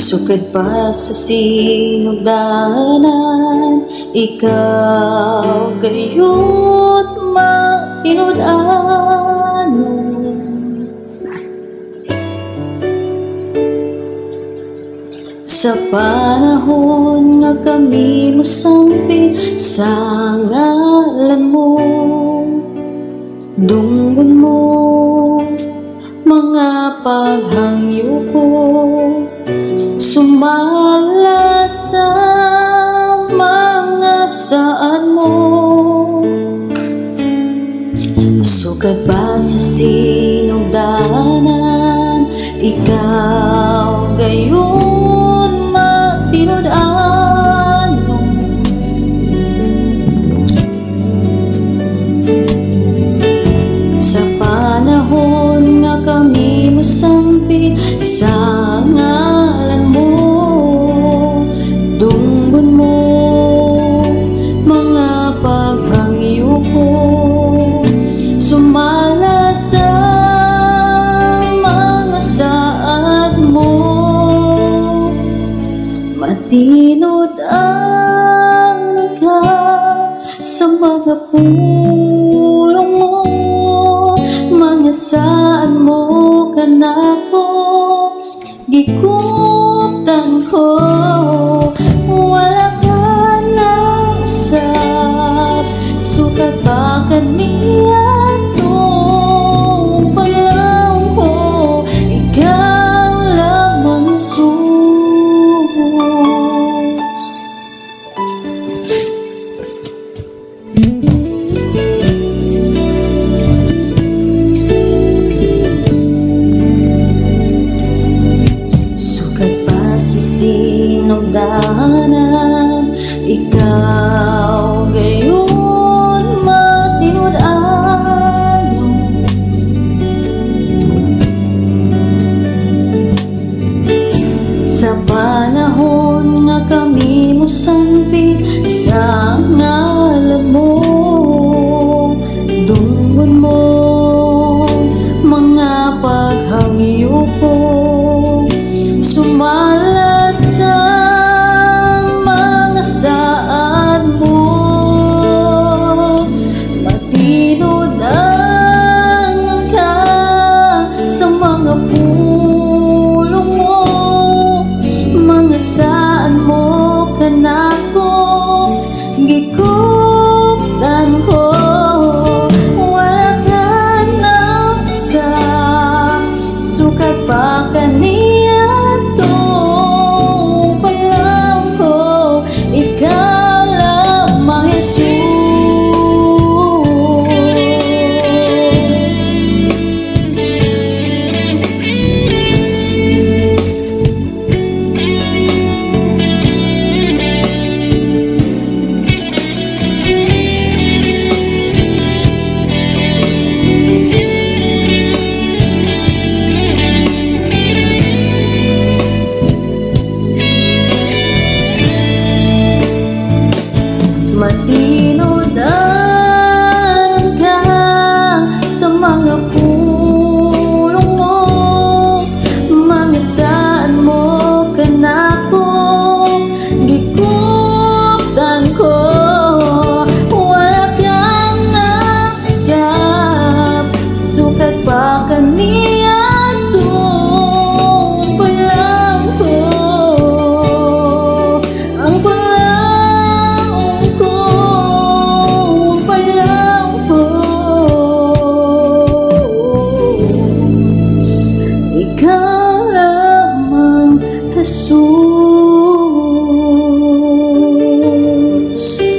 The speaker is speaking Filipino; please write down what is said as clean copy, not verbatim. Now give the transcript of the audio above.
Sukad pa sa sinugdanan, ikaw kayo't matinud-ano. Sa panahon nga kami mo sangpit sa ngalan mo, dunggon mo mga paghangyo ko, sumala sa mga saan mo. Sukad pa sa sinugdanan, ikaw gayon matinud-ano. Sa panahon nga kami mo sangpit sa ngalan mo, dunggon mo mga paghangyo ko, sumala sa mga saad mo. Matinud-ano ka sa mga pulong mo, mga saan mo kanako gikuptan ko. Wala ka na usap, sukat pa kaniya itong paglaong ko, ikaw lamang Jesus. Sinugdanan, ikaw gayon matinud-ano. Sa panahon nga kami mo sangpit sa ngalan mo, dunggon mo mga paghangyo ko, sumala sa mga saad mo. Matinud-ano ka sa mga pulong mo, mga saan mo kanako gikuptan ko. Wala ka na usap, sukat pa kaniya itong paglaong ko, ikaw lamang Jesus. Matinud-ano ka sa mga pulong mo, mga saan mo kanako gikuptan ko. Wala kang nakasap, sukat pa kaniya itong paglaong ko. Ang paglaong ko, paglaong ko, ikaw lamang Jesus.